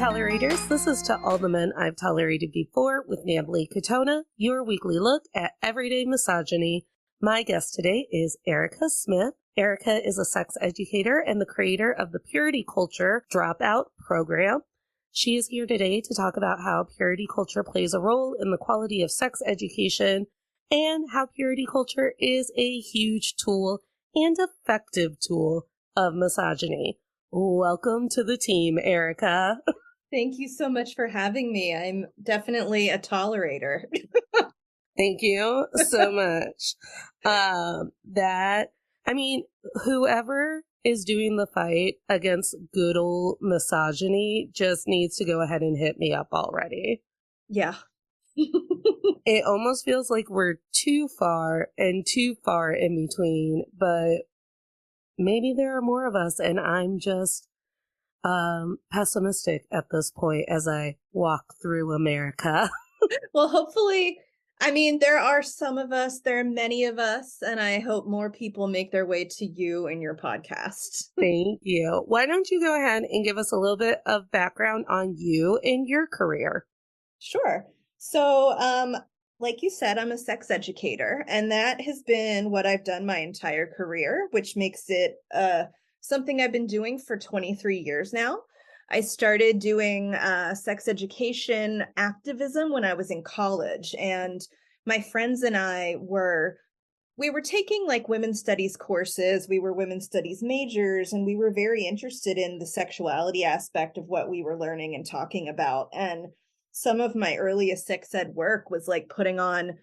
Tolerators, this is To All the Men I've Tolerated Before with Natalie, your weekly look at everyday misogyny. My guest today is Erica Smith. Erica is a sex educator and the creator of the Purity Culture Dropout program. She is here today to talk about how purity culture plays a role in the quality of sex education and how purity culture is a huge tool and effective tool of misogyny. Welcome to the team, Erica. Thank you so much for having me. I'm definitely a tolerator. Thank you so much. Whoever is doing the fight against good old misogyny just needs to go ahead and hit me up already. Yeah. It almost feels like we're too far in between, but maybe there are more of us, and I'm just pessimistic at this point as I walk through America. Well, hopefully, there are some of us, there are many of us, and I hope more people make their way to you and your podcast. Thank you. Why don't you go ahead and give us a little bit of background on you and your career? Sure. So, like you said, I'm a sex educator, and that has been what I've done my entire career, which makes it something I've been doing for 23 years now. I started doing sex education activism when I was in college, and my friends and I were taking like women's studies courses. We were women's studies majors, and we were very interested in the sexuality aspect of what we were learning and talking about. And some of my earliest sex ed work was like putting on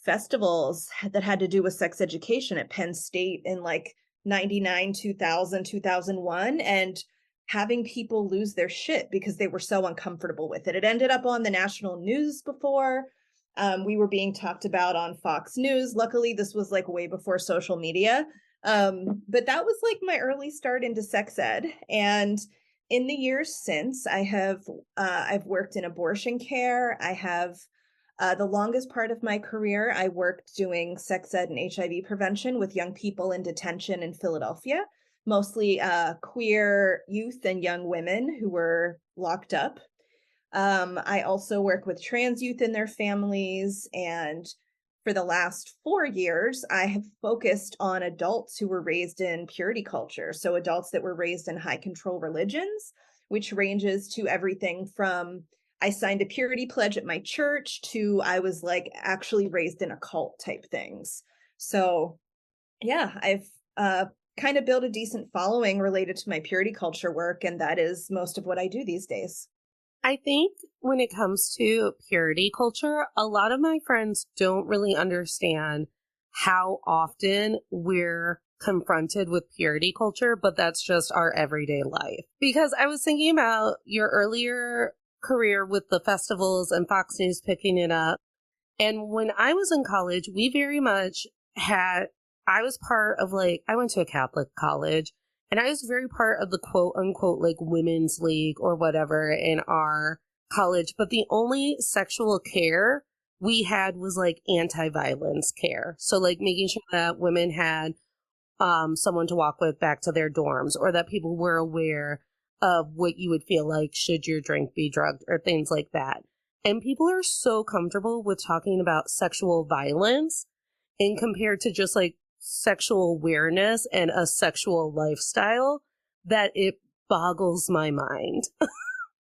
festivals that had to do with sex education at Penn State in like 99, 2000, 2001, and having people lose their shit because they were so uncomfortable with it. It ended up on the national news before. We were being talked about on Fox News. Luckily, this was like way before social media. But that was like my early start into sex ed. And in the years since, I've worked in abortion care. I have the longest part of my career, I worked doing sex ed and HIV prevention with young people in detention in Philadelphia, mostly queer youth and young women who were locked up. I also work with trans youth and their families. And for the last 4 years, I have focused on adults who were raised in purity culture. So adults that were raised in high control religions, which ranges to everything from I signed a purity pledge at my church to I was like actually raised in a cult type things. So yeah, I've kind of built a decent following related to my purity culture work. And that is most of what I do these days. I think when it comes to purity culture, a lot of my friends don't really understand how often we're confronted with purity culture, but that's just our everyday life. Because I was thinking about your earlier career with the festivals and Fox News picking it up. And when I was in college, we very much I was part of I went to a Catholic college, and I was very part of the quote unquote women's league or whatever in our college. But the only sexual care we had was anti-violence care. So making sure that women had someone to walk with back to their dorms, or that people were aware of what you would feel like should your drink be drugged or things like that. And people are so comfortable with talking about sexual violence and compared to just sexual awareness and a sexual lifestyle that it boggles my mind.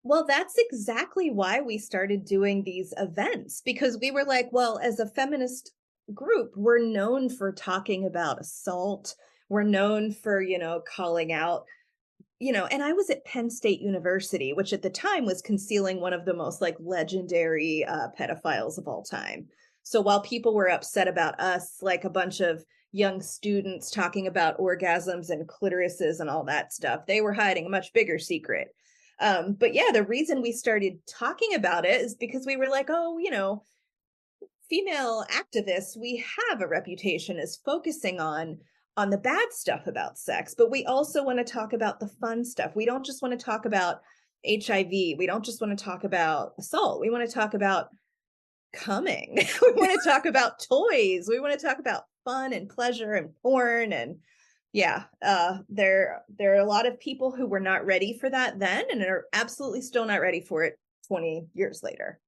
Well, that's exactly why we started doing these events, because we were like, well, as a feminist group, we're known for talking about assault. We're known for, calling out, and I was at Penn State University, which at the time was concealing one of the most legendary pedophiles of all time. So while people were upset about us, a bunch of young students talking about orgasms and clitorises and all that stuff, they were hiding a much bigger secret. But yeah, the reason we started talking about it is because we were like, oh, female activists, we have a reputation as focusing on the bad stuff about sex, but we also want to talk about the fun stuff. We don't just want to talk about HIV. We don't just want to talk about assault. We want to talk about coming. We want to talk about toys. We want to talk about fun and pleasure and porn and Yeah, there are a lot of people who were not ready for that then and are absolutely still not ready for it 20 years later.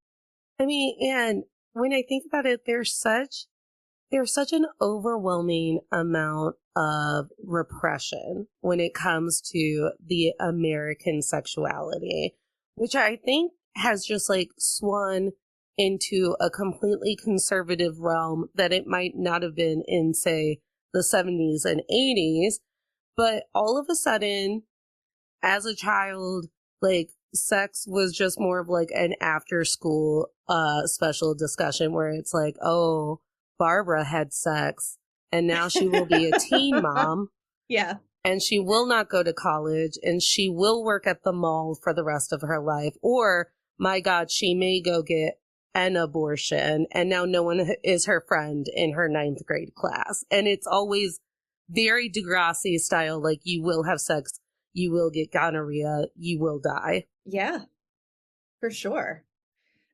I mean, and when I think about it, there's such an overwhelming amount of repression when it comes to the American sexuality, which I think has just like swung into a completely conservative realm that it might not have been in, say, the 70s and 80s. But all of a sudden, as a child, like sex was just more of like an after school special discussion where it's like, oh, Barbara had sex and now she will be a teen mom Yeah. and she will not go to college and she will work at the mall for the rest of her life. Or, my God, she may go get an abortion and now no one is her friend in her ninth grade class. And it's always very Degrassi style, like you will have sex, you will get gonorrhea, you will die. Yeah, for sure.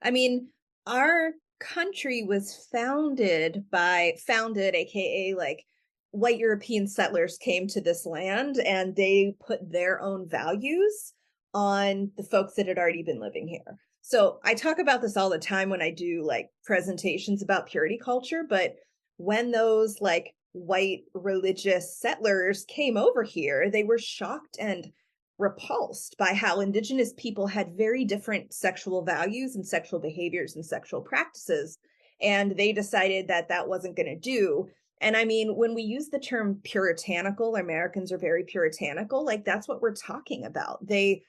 I mean, our country was founded, aka like white European settlers came to this land and they put their own values on the folks that had already been living here. So I talk about this all the time when I do like presentations about purity culture, but when those like white religious settlers came over here, they were shocked and repulsed by how indigenous people had very different sexual values and sexual behaviors and sexual practices, and they decided that that wasn't going to do. And I mean, when we use the term puritanical, Americans are very puritanical, like that's what we're talking about. They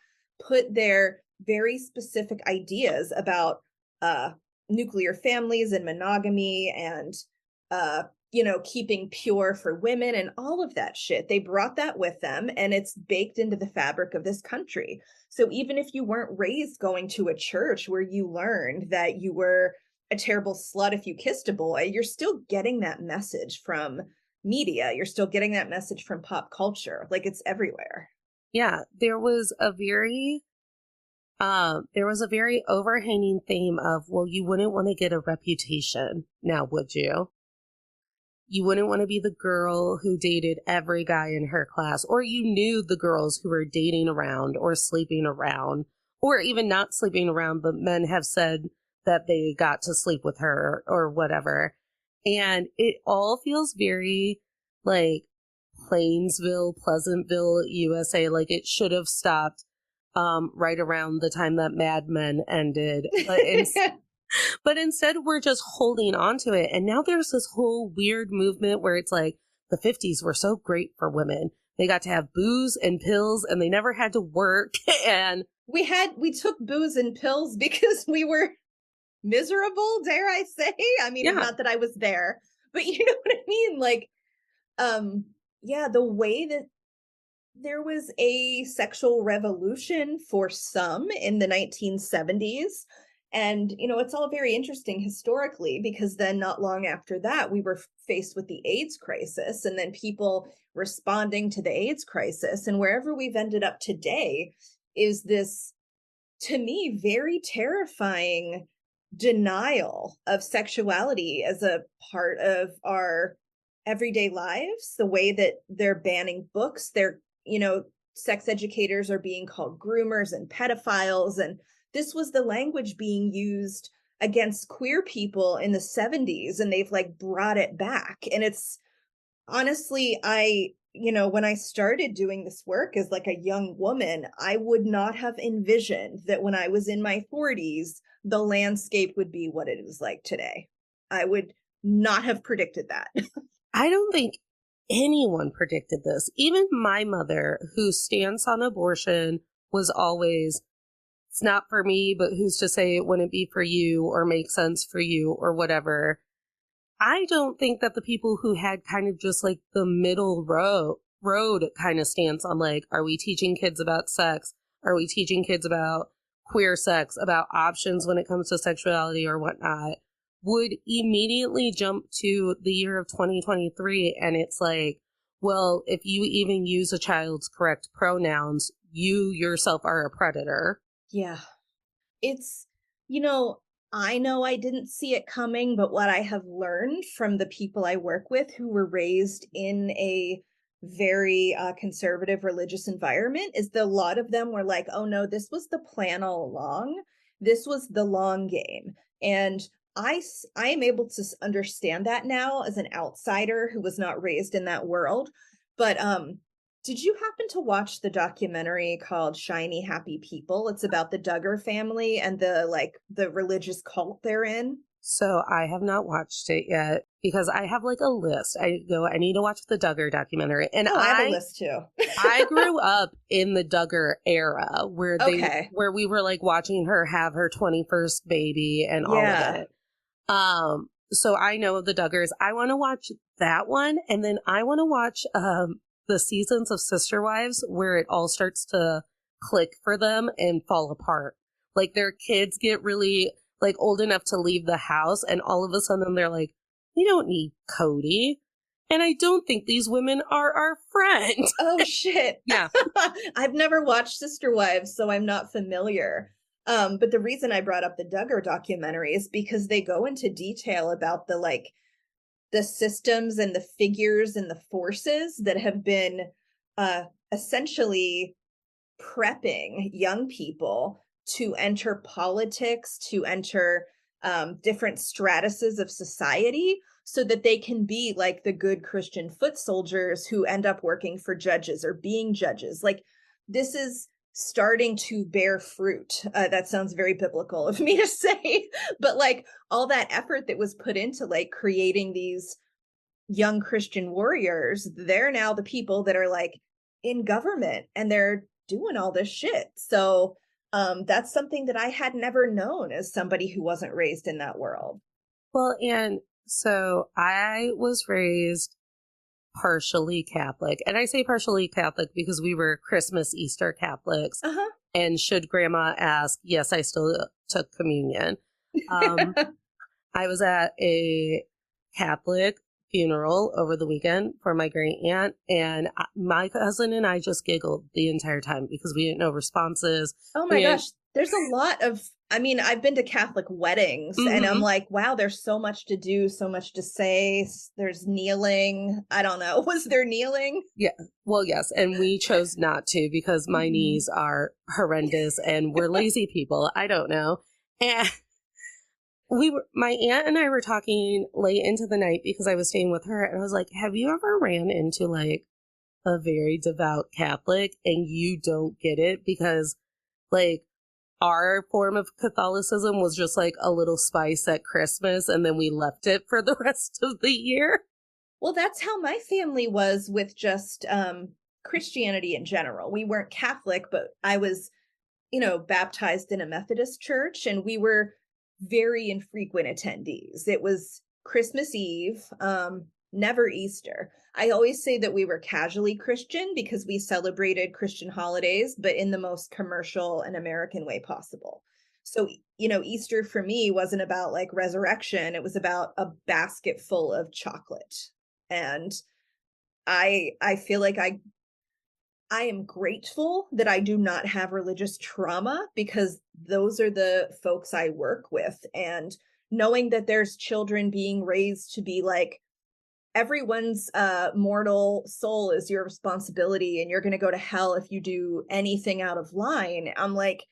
put their very specific ideas about uh nuclear families and monogamy and uh keeping pure for women and all of that shit. They brought that with them and it's baked into the fabric of this country. So even if you weren't raised going to a church where you learned that you were a terrible slut if you kissed a boy, you're still getting that message from media. You're still getting that message from pop culture. Like it's everywhere. Yeah, there was a very overhanging theme of, well, you wouldn't want to get a reputation now, would you? You wouldn't want to be the girl who dated every guy in her class, or you knew the girls who were dating around or sleeping around, or even not sleeping around, but men have said that they got to sleep with her or whatever. And it all feels very like Plainsville, Pleasantville, USA. Like it should have stopped right around the time that Mad Men ended. But instead, we're just holding on to it. And now there's this whole weird movement where it's like the 50s were so great for women. They got to have booze and pills and they never had to work. And we took booze and pills because we were miserable, dare I say. I mean, yeah, not that I was there, but you know what I mean? Like, yeah, the way that there was a sexual revolution for some in the 1970s. And, it's all very interesting historically because then not long after that, we were faced with the AIDS crisis and then people responding to the AIDS crisis. And wherever we've ended up today is this, to me, very terrifying denial of sexuality as a part of our everyday lives. The way that they're banning books, sex educators are being called groomers and pedophiles. And this was the language being used against queer people in the 70s, and they've like brought it back. And it's honestly, when I started doing this work as like a young woman, I would not have envisioned that when I was in my 40s, the landscape would be what it is like today. I would not have predicted that. I don't think anyone predicted this. Even my mother, whose stance on abortion was always, it's not for me, but who's to say it wouldn't be for you or make sense for you or whatever. I don't think that the people who had kind of just like the middle road kind of stance on like, are we teaching kids about sex? Are we teaching kids about queer sex, about options when it comes to sexuality or whatnot, would immediately jump to the year of 2023. And it's like, well, if you even use a child's correct pronouns, you yourself are a predator. Yeah. It's, I know I didn't see it coming, but what I have learned from the people I work with who were raised in a very conservative religious environment is that a lot of them were like, oh no, this was the plan all along. This was the long game. And I am able to understand that now as an outsider who was not raised in that world. But did you happen to watch the documentary called Shiny Happy People? It's about the Duggar family and the religious cult they're in. So I have not watched it yet because I have like a list. I need to watch the Duggar documentary. And I have a list too. I grew up in the Duggar era where Okay. where we were like watching her have her 21st baby and all of it. So I know of the Duggars. I want to watch that one. And then I want to watch the seasons of Sister Wives where it all starts to click for them and fall apart. Like their kids get really like old enough to leave the house, and all of a sudden they're like, we don't need Cody. And I don't think these women are our friend. Oh, shit. Yeah. I've never watched Sister Wives, so I'm not familiar. But the reason I brought up the Duggar documentary is because they go into detail about the systems and the figures and the forces that have been essentially prepping young people to enter politics, to enter different stratuses of society so that they can be like the good Christian foot soldiers who end up working for judges or being judges. Like this is starting to bear fruit. That sounds very biblical of me to say, but like all that effort that was put into like creating these young Christian warriors, they're now the people that are like in government and they're doing all this shit. So that's something that I had never known as somebody who wasn't raised in that world. Well, and so I was raised partially Catholic. And I say partially Catholic because we were Christmas, Easter Catholics. Uh-huh. And should grandma ask, yes, I still took communion. I was at a Catholic funeral over the weekend for my great aunt, and my cousin and I just giggled the entire time because we didn't know responses. Oh my gosh, there's a lot of, I mean, I've been to Catholic weddings and I'm like, wow, there's so much to do, so much to say. There's kneeling. I don't know. Was there kneeling? Yeah. Well, yes. And we chose not to because my knees are horrendous and we're lazy people. I don't know. And my aunt and I were talking late into the night because I was staying with her, and I was like, have you ever ran into like a very devout Catholic and you don't get it? Because like our form of Catholicism was just like a little spice at Christmas and then we left it for the rest of the year. Well, that's how my family was with just Christianity in general. We weren't Catholic, but I was, baptized in a Methodist church, and we were very infrequent attendees. It was Christmas Eve, never Easter. I always say that we were casually Christian because we celebrated Christian holidays, but in the most commercial and American way possible. So, Easter for me wasn't about like resurrection. It was about a basket full of chocolate. And I feel like I am grateful that I do not have religious trauma because those are the folks I work with. And knowing that there's children being raised to be like, everyone's mortal soul is your responsibility and you're going to go to hell if you do anything out of line. I'm like,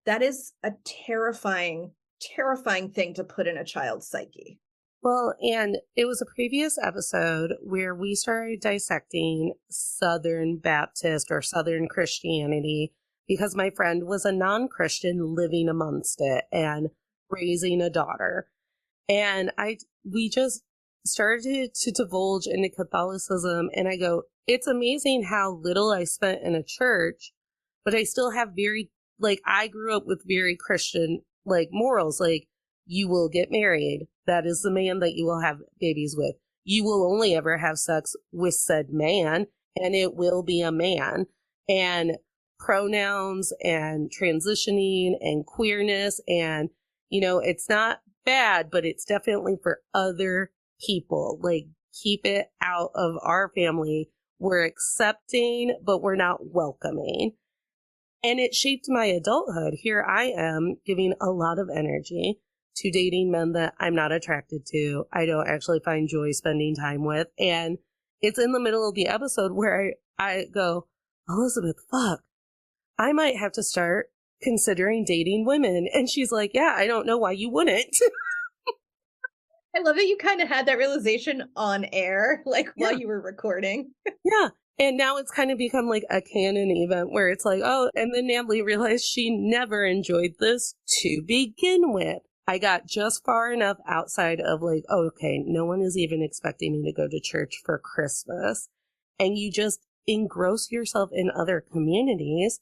that is a terrifying, terrifying thing to put in a child's psyche. Well, and it was a previous episode where we started dissecting Southern Baptist or Southern Christianity because my friend was a non-Christian living amongst it and raising a daughter. And we just started to divulge into Catholicism, and I go, it's amazing how little I spent in a church, but I still have I grew up with very Christian, morals, you will get married. That is the man that you will have babies with. You will only ever have sex with said man, and it will be a man. And pronouns and transitioning and queerness, and, it's not bad, but it's definitely for other people. Keep it out of our family. We're accepting, but we're not welcoming. And it shaped my adulthood. Here I am giving a lot of energy to dating men that I'm not attracted to. I don't actually find joy spending time with. And it's in the middle of the episode where I go, Elizabeth, fuck, I might have to start considering dating women. And she's like, yeah, I don't know why you wouldn't. I love that you kind of had that realization on air, like while you were recording. Yeah. And now it's kind of become like a canon event where it's like, oh, and then Natalie realized she never enjoyed this to begin with. I got just far enough outside of like, oh, okay, no one is even expecting me to go to church for Christmas. And you just engross yourself in other communities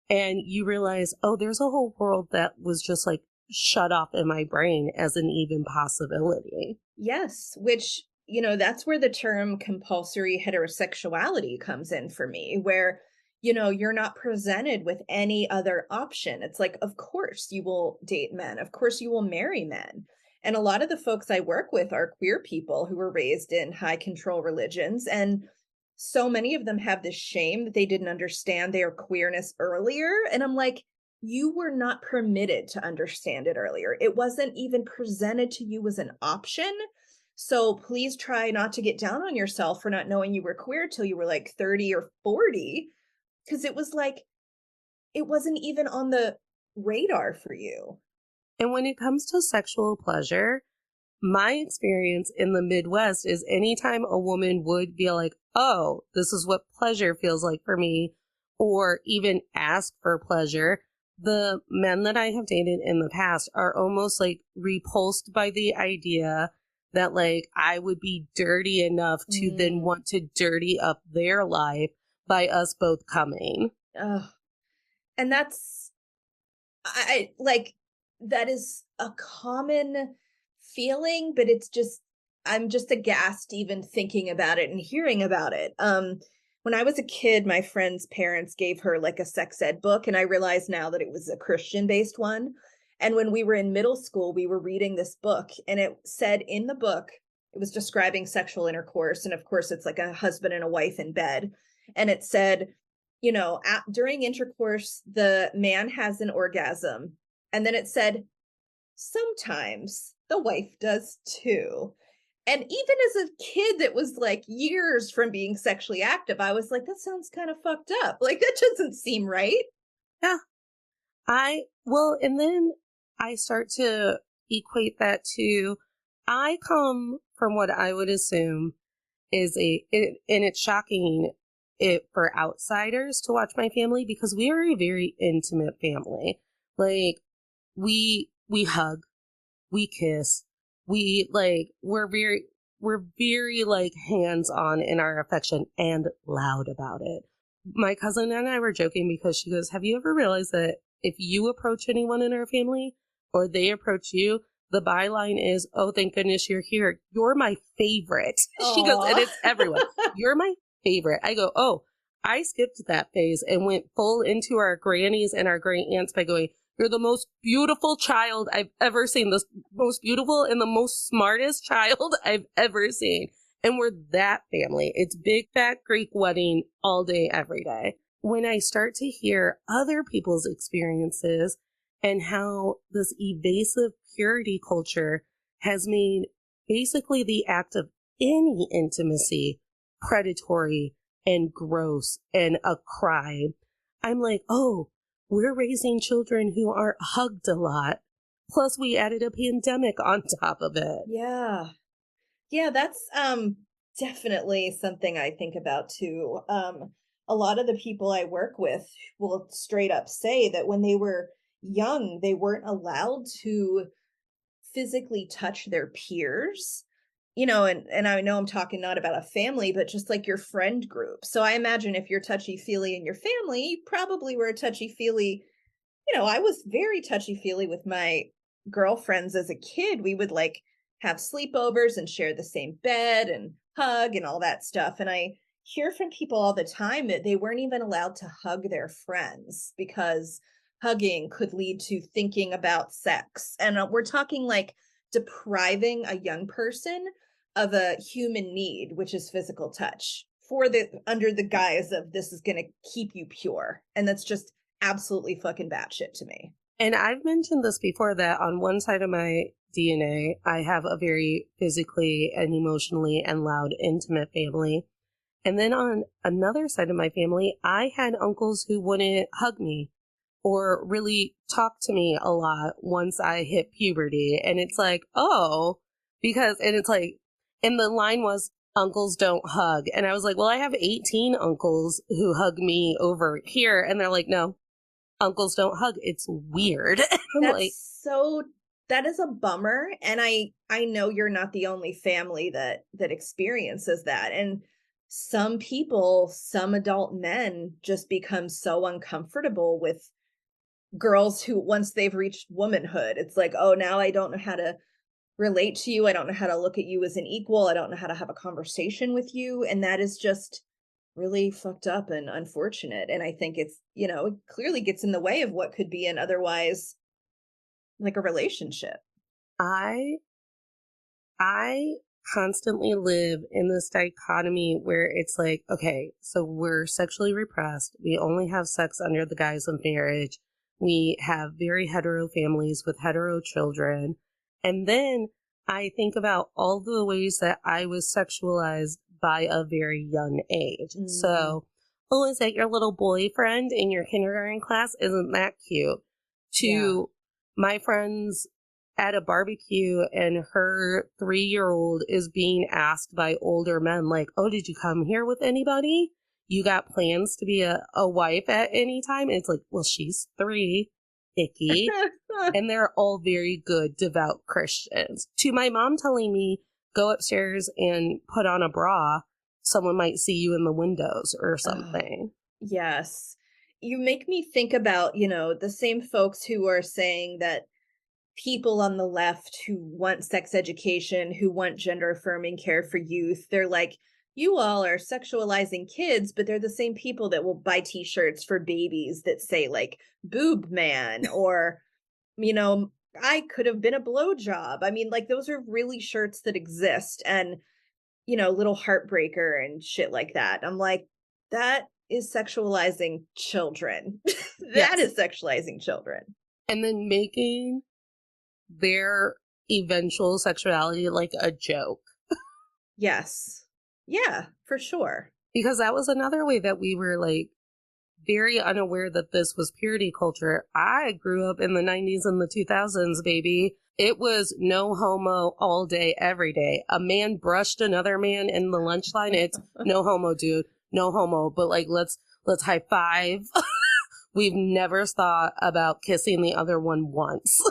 and you realize, oh, there's a whole world that was just like shut off in my brain as an even possibility. Yes, which, you know, that's where the term compulsory heterosexuality comes in for me, where, you know, you're not presented with any other option. It's like, of course you will date men. Of course you will marry men. And a lot of the folks I work with are queer people who were raised in high control religions. And so many of them have this shame that they didn't understand their queerness earlier. And I'm like, you were not permitted to understand it earlier. It wasn't even presented to you as an option. So please try not to get down on yourself for not knowing you were queer till you were like 30 or 40, because it was like, it wasn't even on the radar for you. And when it comes to sexual pleasure, my experience in the Midwest is anytime a woman would be like, oh, this is what pleasure feels like for me, or even ask for pleasure, the men that I have dated in the past are almost like repulsed by the idea that like I would be dirty enough to then want to dirty up their life by us both coming. And that's, I like, that is a common feeling, but it's just, I'm just aghast even thinking about it and hearing about it. When I was a kid, my friend's parents gave her like a sex ed book, and I realize now that it was a Christian-based one. And when we were in middle school, we were reading this book, and it said in the book, it was describing sexual intercourse. And of course, it's like a husband and a wife in bed. And it said, you know, during intercourse, the man has an orgasm. And then it said, sometimes the wife does too. And even as a kid that was like years from being sexually active, I was like, that sounds kind of fucked up. Like, that doesn't seem right. Yeah. And then I start to equate that to, I come from what I would assume is and it's shocking for outsiders to watch my family because we are a very intimate family. Like, we hug, we kiss, we're very like hands-on in our affection and loud about it. My cousin and I were joking because she goes, have you ever realized that if you approach anyone in our family or they approach you, the byline is, oh, thank goodness you're here. You're my favorite. Aww. She goes, and it's everyone. You're my favorite. I go, oh, I skipped that phase and went full into our grannies and our great aunts by going, you're the most beautiful child I've ever seen. The most beautiful and the most smartest child I've ever seen. And we're that family. It's big, fat Greek wedding all day, every day. When I start to hear other people's experiences and how this evasive purity culture has made basically the act of any intimacy predatory and gross and a crime, I'm like, oh, we're raising children who aren't hugged a lot. Plus, we added a pandemic on top of it. Yeah. Yeah, that's definitely something I think about too. A lot of the people I work with will straight up say that when they were young, they weren't allowed to physically touch their peers. You know, and I know I'm talking not about a family, but just like your friend group. So I imagine if you're touchy-feely in your family, you probably were touchy-feely. You know, I was very touchy-feely with my girlfriends as a kid. We would like have sleepovers and share the same bed and hug and all that stuff. And I hear from people all the time that they weren't even allowed to hug their friends because hugging could lead to thinking about sex. And we're talking like depriving a young person of a human need, which is physical touch, for the under the guise of this is going to keep you pure. And that's just absolutely fucking batshit to me. And I've mentioned this before that on one side of my DNA, I have a very physically and emotionally and loud, intimate family. And then on another side of my family, I had uncles who wouldn't hug me or really talk to me a lot once I hit puberty. And it's like, oh, and it's like, and the line was, uncles don't hug. And I was like, well, I have 18 uncles who hug me over here. And they're like, no, uncles don't hug. It's weird. That is a bummer. And I know you're not the only family that experiences that. And some people, some adult men just become so uncomfortable with girls who, once they've reached womanhood, it's like, oh, now I don't know how to relate to you. I don't know how to look at you as an equal. I don't know how to have a conversation with you. And that is just really fucked up and unfortunate. And I think it's, it clearly gets in the way of what could be an otherwise like a relationship. I constantly live in this dichotomy where it's like, okay, so we're sexually repressed. We only have sex under the guise of marriage. We have very hetero families with hetero children. And then I think about all the ways that I was sexualized by a very young age. Mm. So, oh, is that your little boyfriend in your kindergarten class? Isn't that cute? To my friends at a barbecue, and her 3-year-old is being asked by older men, like, oh, did you come here with anybody? You got plans to be a wife at any time? And it's like, well, she's 3, icky. And they're all very good, devout Christians. To my mom telling me, go upstairs and put on a bra. Someone might see you in the windows or something. Yes. You make me think about, the same folks who are saying that people on the left who want sex education, who want gender affirming care for youth, they're like, you all are sexualizing kids, but they're the same people that will buy t-shirts for babies that say like boob man or, I could have been a blowjob. I mean, like those are really shirts that exist, and, little heartbreaker and shit like that. I'm like, that is sexualizing children. That is sexualizing children. And then making their eventual sexuality like a joke. Yes. Yeah, for sure. Because that was another way that we were like very unaware that this was purity culture. I grew up in the 90s and the 2000s, baby. It was no homo all day, every day. A man brushed another man in the lunch line. It's no homo, dude. No homo. But like, let's high five. We've never thought about kissing the other one once.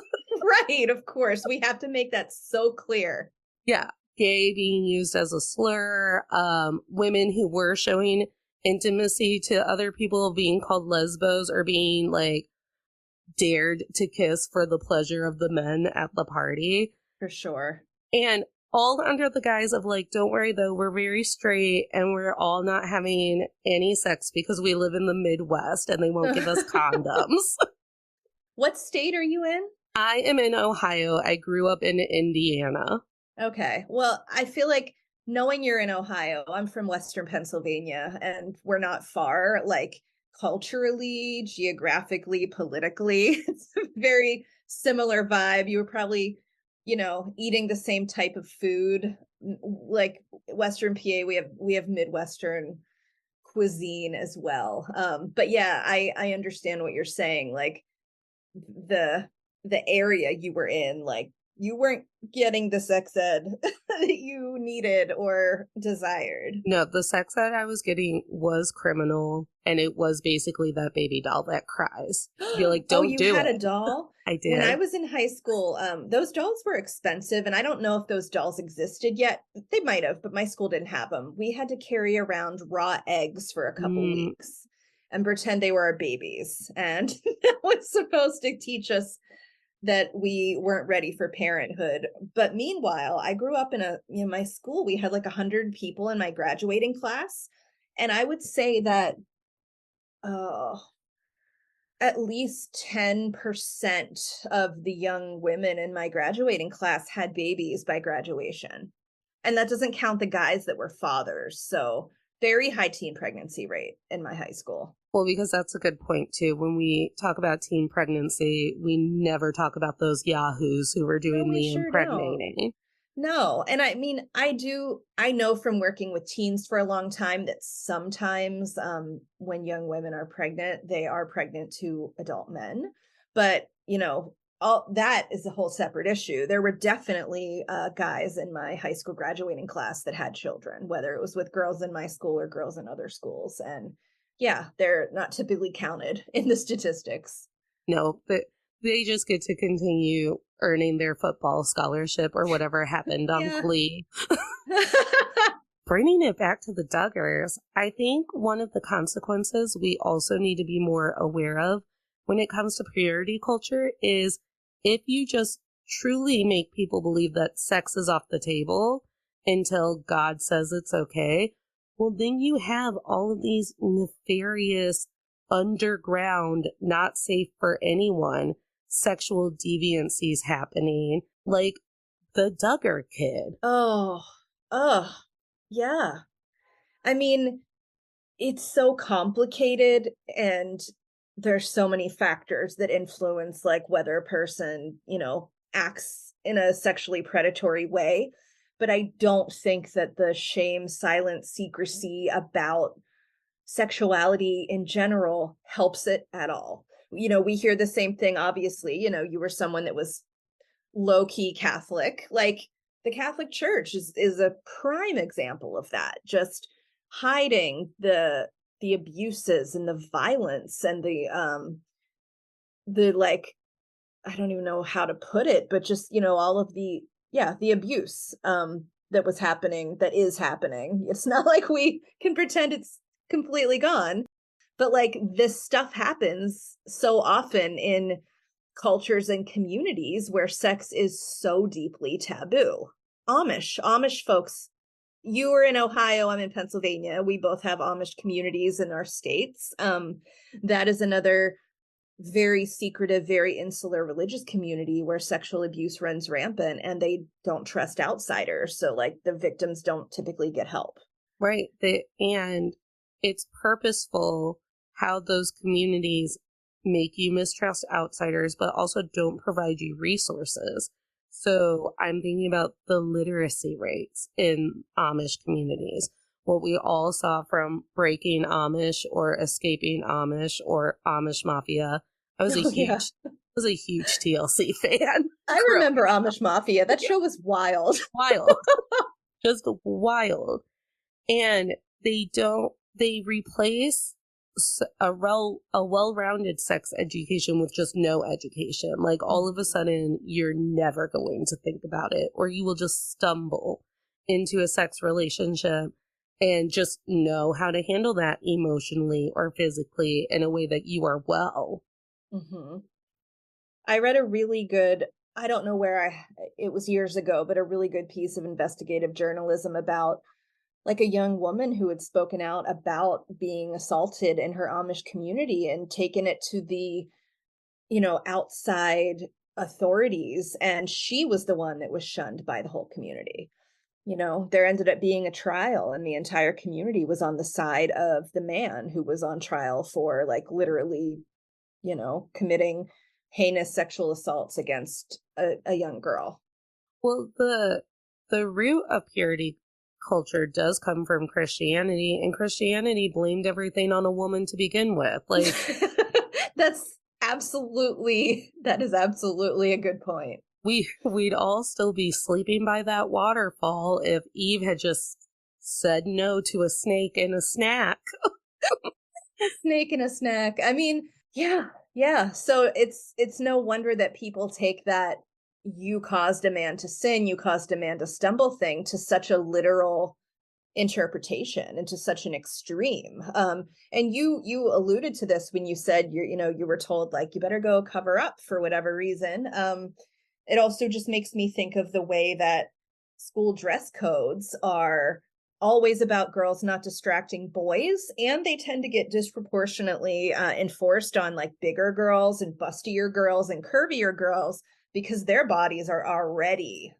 Right, of course. We have to make that so clear. Yeah. Gay being used as a slur. Women who were showing intimacy to other people being called lesbos or being like dared to kiss for the pleasure of the men at the party. For sure. And all under the guise of like, don't worry though, we're very straight and we're all not having any sex because we live in the Midwest and they won't give us condoms. What state are you in? I am in Ohio. I grew up in Indiana. Okay. Well, I feel like knowing you're in Ohio, I'm from Western Pennsylvania, and we're not far, like culturally, geographically, politically. It's a very similar vibe. You were probably, eating the same type of food. Like Western PA, we have Midwestern cuisine as well. But yeah, I understand what you're saying. Like the area you were in, like you weren't getting the sex ed that you needed or desired. No, the sex ed I was getting was criminal, and it was basically that baby doll that cries. Be like, don't do it. Oh, you had a doll? I did. When I was in high school, those dolls were expensive, and I don't know if those dolls existed yet. They might have, but my school didn't have them. We had to carry around raw eggs for a couple weeks and pretend they were our babies. And that was supposed to teach us that we weren't ready for parenthood. But meanwhile, I grew up in my school, we had like 100 people in my graduating class. And I would say that at least 10% of the young women in my graduating class had babies by graduation. And that doesn't count the guys that were fathers. So very high teen pregnancy rate in my high school. Well, because that's a good point, too. When we talk about teen pregnancy, we never talk about those yahoos who were doing the impregnating. No. And I mean, I know from working with teens for a long time that sometimes when young women are pregnant, they are pregnant to adult men. But, all that is a whole separate issue. There were definitely guys in my high school graduating class that had children, whether it was with girls in my school or girls in other schools. And yeah, they're not typically counted in the statistics. No, but they just get to continue earning their football scholarship or whatever happened on Yeah. Glee. Bringing it back to the Duggars, I think one of the consequences we also need to be more aware of when it comes to purity culture is if you just truly make people believe that sex is off the table until God says it's okay, well, then you have all of these nefarious, underground, not safe for anyone sexual deviancies happening, like the Duggar kid. Oh, oh, yeah. I mean, it's so complicated and there's so many factors that influence like whether a person, acts in a sexually predatory way. But I don't think that the shame, silence, secrecy about sexuality in general helps it at all. We hear the same thing, obviously. You were someone that was low key Catholic. Like the Catholic Church is a prime example of that. Just hiding the abuses and the violence and the like, I don't even know how to put it, but just, all of the abuse that was happening, that is happening. It's not like we can pretend it's completely gone, but like this stuff happens so often in cultures and communities where sex is so deeply taboo. Amish folks, you are in Ohio, I'm in Pennsylvania. We both have Amish communities in our states. That is another very secretive, very insular religious community where sexual abuse runs rampant and they don't trust outsiders. So like the victims don't typically get help. Right. And it's purposeful how those communities make you mistrust outsiders, but also don't provide you resources. So I'm thinking about the literacy rates in Amish communities. What we all saw from Breaking Amish or Escaping Amish or Amish Mafia. I was a Oh yeah. huge TLC fan. I remember Amish Mafia. That show was wild. Wild. Just wild. And they replace a well-rounded sex education with just no education. Like all of a sudden you're never going to think about it, or you will just stumble into a sex relationship and just know how to handle that emotionally or physically in a way that you are well. Mm-hmm. I read a really good, I don't know it was years ago, but a really good piece of investigative journalism about like a young woman who had spoken out about being assaulted in her Amish community and taken it to the, outside authorities. And she was the one that was shunned by the whole community. There ended up being a trial and the entire community was on the side of the man who was on trial for like literally, committing heinous sexual assaults against a young girl. Well, the root of purity culture does come from Christianity, and Christianity blamed everything on a woman to begin with. Like that is absolutely a good point. we'd all still be sleeping by that waterfall if Eve had just said no to a snake and a snack. A snake and a snack. I mean, yeah. So it's no wonder that people take that you caused a man to sin, you caused a man to stumble thing to such a literal interpretation and to such an extreme. And you alluded to this when you said you were told like you better go cover up for whatever reason. It also just makes me think of the way that school dress codes are always about girls not distracting boys, and they tend to get disproportionately enforced on like bigger girls and bustier girls and curvier girls because their bodies are already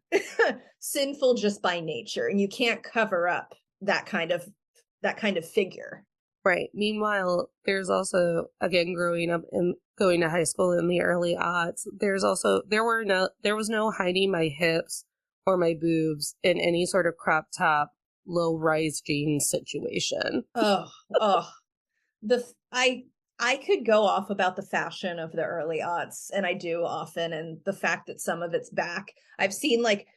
sinful just by nature, and you can't cover up that kind of figure. Right. Meanwhile, there's also, again, growing up and going to high school in the early aughts, there was no hiding my hips or my boobs in any sort of crop top, low rise jeans situation. Oh, the I could go off about the fashion of the early aughts, and I do often, and the fact that some of it's back. I've seen like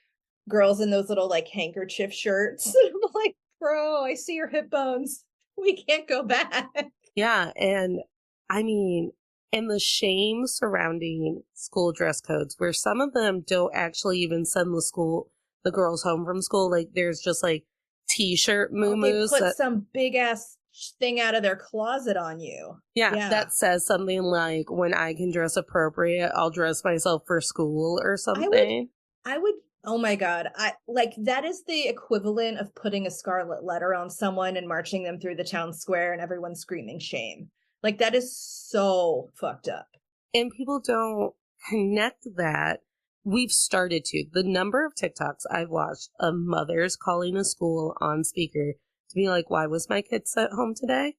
girls in those little like handkerchief shirts. I'm like, bro, I see your hip bones. We can't go back. Yeah, and I mean, and the shame surrounding school dress codes, where some of them don't actually even send the girls home from school. Like, there's just like t-shirt Oh, they moo-moos put that, some big ass thing out of their closet on you. yeah, Yeah. that says something like, when I can dress appropriate, I'll dress myself for school or I would something. I would oh my god. I like that is the equivalent of putting a scarlet letter on someone and marching them through the town square and everyone screaming shame. Like that is so fucked up. And people don't connect that. We've started to. The number of TikToks I've watched of mothers calling a school on speaker to be like, why was my kid sent home today?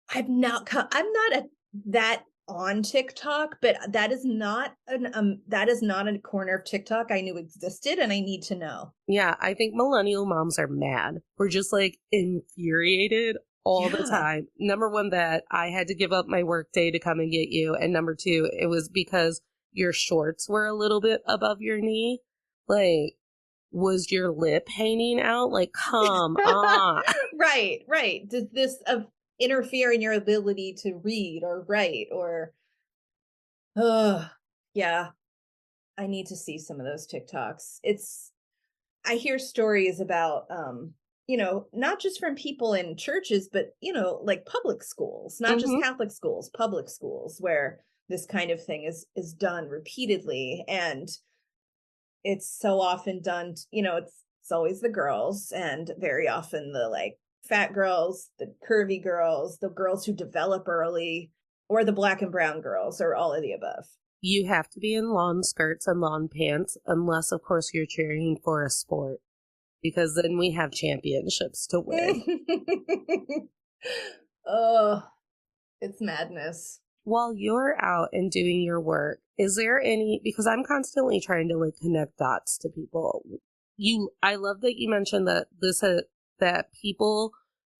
I'm not that on TikTok, but that is not a corner of TikTok I knew existed and I need to know. Yeah, I think millennial moms are mad. We're just like infuriated all the Yeah. time. Number one, that I had to give up my work day to come and get you. And number two, it was because your shorts were a little bit above your knee. Like, was your lip hanging out? Like, come on. Right. Does this interfere in your ability to read or write or yeah, I need to see some of those TikToks. I hear stories about not just from people in churches, but like public schools, not just Mm-hmm. Catholic schools, public schools where this kind of thing is done repeatedly, and it's so often done, it's always the girls, and very often the like fat girls, the curvy girls, the girls who develop early, or the black and brown girls, or all of the above. You have to be in lawn skirts and lawn pants, unless, of course, you're cheering for a sport, because then we have championships to win. Oh, it's madness. While you're out and doing your work, is there any, because I'm constantly trying to like connect dots to people. I love that you mentioned that that people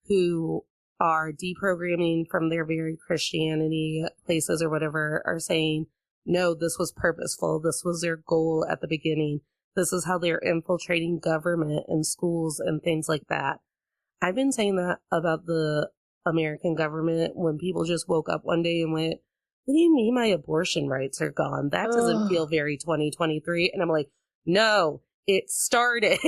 who are deprogramming from their very Christianity places or whatever are saying, no, this was purposeful. This was their goal at the beginning. This is how they're infiltrating government and schools and things like that. I've been saying that about the American government when people just woke up one day and went, what do you mean my abortion rights are gone? That doesn't feel very 2023. And I'm like, no, it started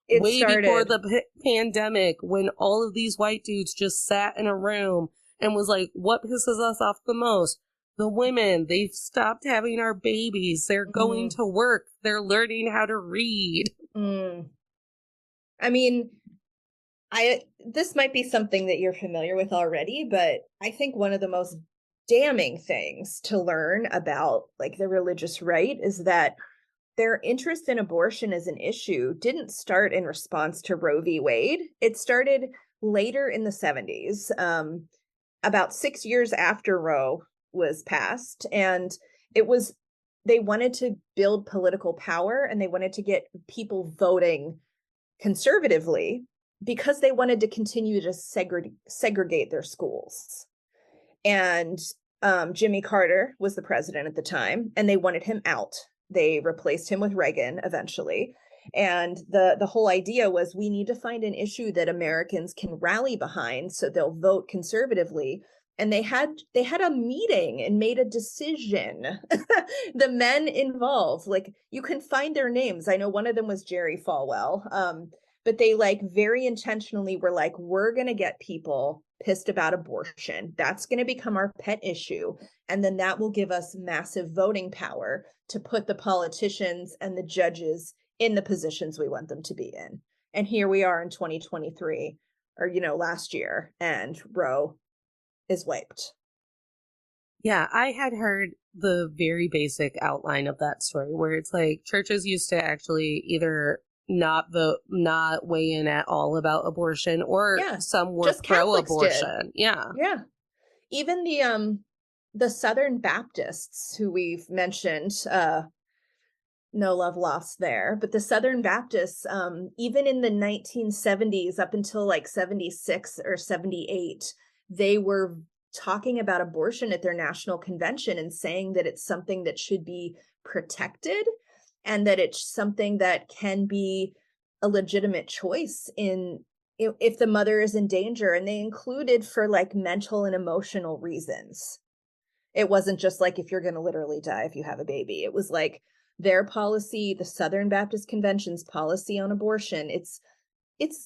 before the pandemic, when all of these white dudes just sat in a room and was like, what pisses us off the most? The women, they've stopped having our babies. They're going to work. They're learning how to read. I mean, this might be something that you're familiar with already, but I think one of the most damning things to learn about like the religious right is that their interest in abortion as an issue didn't start in response to Roe v. Wade. It started later in the 70s, about 6 years after Roe was passed. And they wanted to build political power, and they wanted to get people voting conservatively because they wanted to continue to segregate their schools. And Jimmy Carter was the president at the time, and they wanted him out. They replaced him with Reagan eventually. And the whole idea was, we need to find an issue that Americans can rally behind so they'll vote conservatively. And they had a meeting and made a decision. The men involved, like, you can find their names. I know one of them was Jerry Falwell. But they like very intentionally were like, we're going to get people pissed about abortion. That's going to become our pet issue. And then that will give us massive voting power to put the politicians and the judges in the positions we want them to be in. And here we are in 2023, or, last year, and Roe is wiped. Yeah, I had heard the very basic outline of that story, where it's like churches used to actually either not weigh in at all about abortion, or some were pro-abortion. Yeah. Even the Southern Baptists, who we've mentioned, no love lost there. But the Southern Baptists, even in the 1970s, up until like 76 or 78, they were talking about abortion at their national convention and saying that it's something that should be protected and that it's something that can be a legitimate choice in if the mother is in danger. And they included for like mental and emotional reasons. It wasn't just like if you're going to literally die if you have a baby. It was like their policy, the Southern Baptist Convention's policy on abortion. It's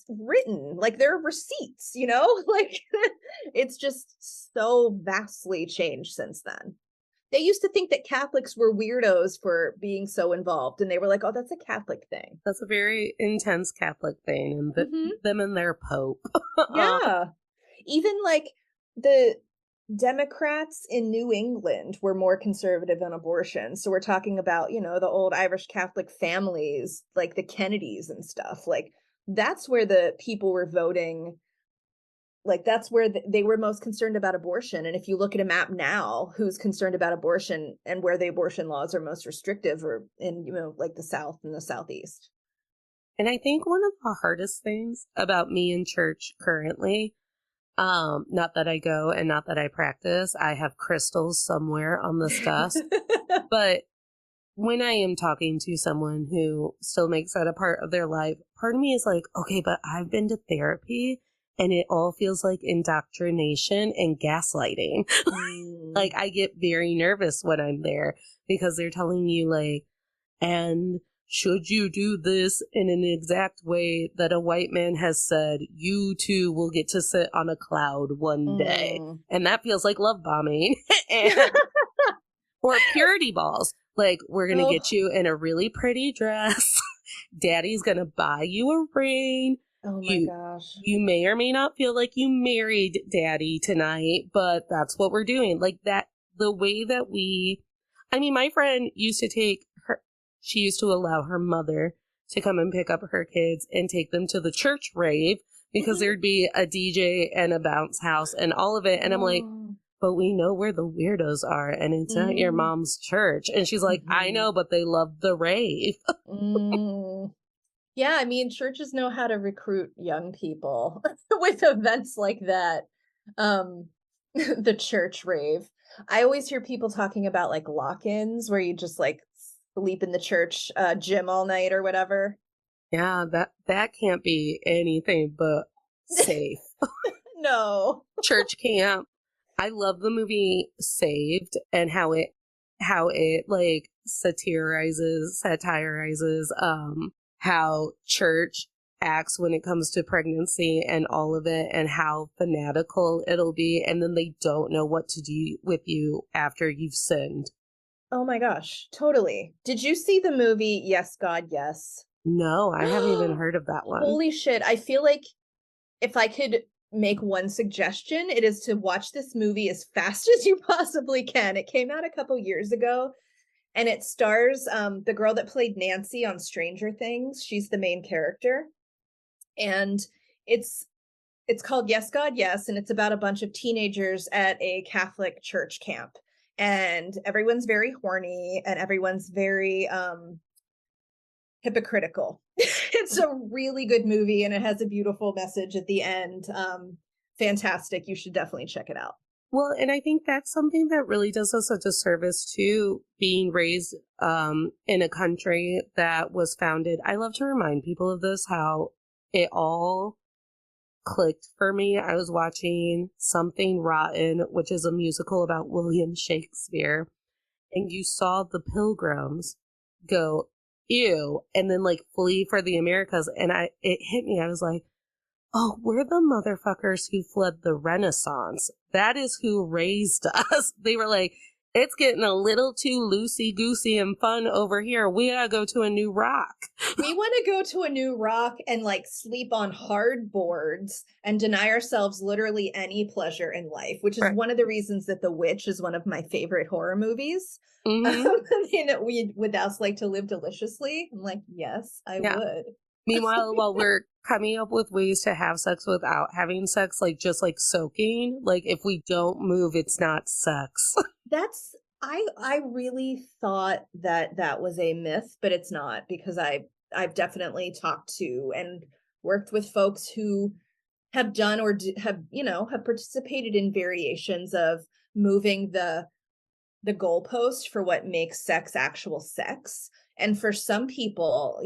written, like there are receipts, you know, like it's just so vastly changed since then. They used to think that Catholics were weirdos for being so involved, and they were like, oh, that's a Catholic thing. That's a very intense Catholic thing, and them and their Pope. Yeah. Even like the Democrats in New England were more conservative on abortion. So we're talking about, you know, the old Irish Catholic families, like the Kennedys and stuff. Like that's where the people were voting. Like that's where they were most concerned about abortion. And if you look at a map now, who's concerned about abortion and where the abortion laws are most restrictive, or in, you know, like the South and the Southeast. And I think one of the hardest things about me in church currently, not that I go and not that I practice, I have crystals somewhere on this desk, but when I am talking to someone who still makes that a part of their life, part of me is like, okay, but I've been to therapy and it all feels like indoctrination and gaslighting. Like I get very nervous when I'm there because they're telling you like, and should you do this in an exact way that a white man has said, you too will get to sit on a cloud one day. And that feels like love bombing. Or purity balls. Like, we're going to get you in a really pretty dress. Daddy's going to buy you a ring. Oh my gosh. You may or may not feel like you married daddy tonight, but that's what we're doing. Like that, the way that my friend used to she used to allow her mother to come and pick up her kids and take them to the church rave because there'd be a DJ and a bounce house and all of it. And I'm like, but we know where the weirdos are and it's not your mom's church. And she's like, I know, but they love the rave. Yeah, I mean, churches know how to recruit young people with events like that. The church rave. I always hear people talking about like lock-ins where you just like sleep in the church gym all night or whatever. Yeah, that can't be anything but safe. No. Church camp. I love the movie Saved and how it like satirizes how church acts when it comes to pregnancy and all of it and how fanatical it'll be, and then they don't know what to do with you after you've sinned. Oh my gosh, totally. Did you see the movie Yes, God, Yes? No, I haven't even heard of that one. Holy shit. I feel like if I could make one suggestion, it is to watch this movie as fast as you possibly can. It came out a couple years ago. And it stars the girl that played Nancy on Stranger Things. She's the main character. And it's called Yes, God, Yes. And it's about a bunch of teenagers at a Catholic church camp. And everyone's very horny and everyone's very hypocritical. It's a really good movie and it has a beautiful message at the end. Fantastic. You should definitely check it out. Well, and I think that's something that really does us a disservice to being raised in a country that was founded. I love to remind people of this, how it all clicked for me. I was watching Something Rotten, which is a musical about William Shakespeare, and you saw the pilgrims go, ew, and then like flee for the Americas. And it hit me. I was like, oh, we're the motherfuckers who fled the Renaissance. That is who raised us. They were like, it's getting a little too loosey-goosey and fun over here. We gotta go to a new rock. We want to go to a new rock and like sleep on hard boards and deny ourselves literally any pleasure in life, which is one of the reasons that The Witch is one of my favorite horror movies. Would thou like to live deliciously? I'm like, yes, I would. Meanwhile, while we're coming up with ways to have sex without having sex, like just like soaking, like if we don't move, it's not sex. I really thought that that was a myth, but it's not, because I've definitely talked to and worked with folks who have done or have, have participated in variations of moving the goalpost for what makes sex actual sex. And for some people,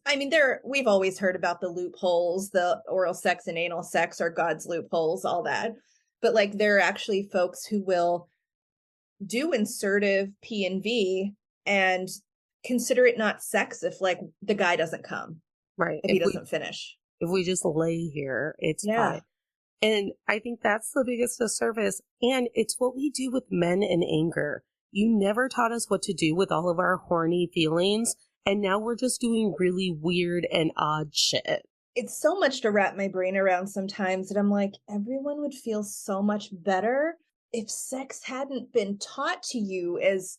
I mean, we've always heard about the loopholes, the oral sex and anal sex are God's loopholes, all that. But like, there are actually folks who will do insertive P and V and consider it not sex if like the guy doesn't come, Right. if he doesn't finish. If we just lay here, it's Yeah. fine. And I think that's the biggest disservice. And it's what we do with men and anger. You never taught us what to do with all of our horny feelings. And now we're just doing really weird and odd shit. It's so much to wrap my brain around sometimes that I'm like, everyone would feel so much better if sex hadn't been taught to you as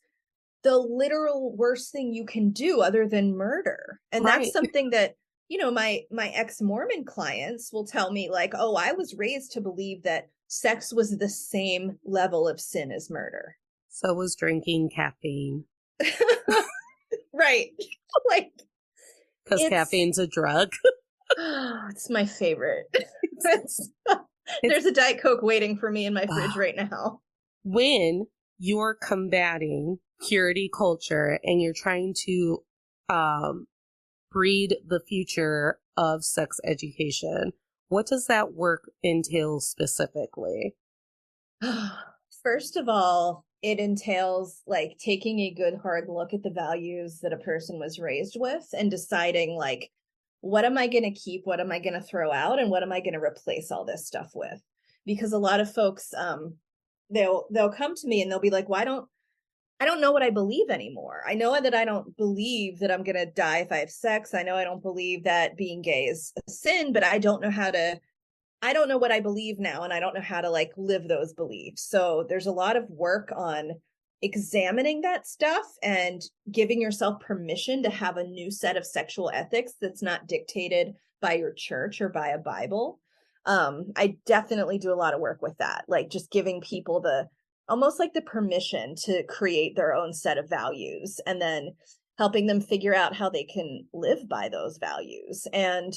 the literal worst thing you can do other than murder. And Right. That's something that, my ex-Mormon clients will tell me, like, oh, I was raised to believe that sex was the same level of sin as murder. So was drinking caffeine. Right. Like, because caffeine's a drug. It's my favorite. There's a Diet Coke waiting for me in my fridge right now. When you're combating purity culture and you're trying to breed the future of sex education, what does that work entail specifically? First of all, it entails like taking a good hard look at the values that a person was raised with and deciding, like, what am I going to keep? What am I going to throw out? And what am I going to replace all this stuff with? Because a lot of folks, they'll come to me and they'll be like, I don't know what I believe anymore. I know that I don't believe that I'm going to die if I have sex. I know I don't believe that being gay is a sin, but I don't know what I believe now. And I don't know how to like live those beliefs. So there's a lot of work on examining that stuff and giving yourself permission to have a new set of sexual ethics that's not dictated by your church or by a Bible. I definitely do a lot of work with that, like just giving people almost like the permission to create their own set of values and then helping them figure out how they can live by those values. And,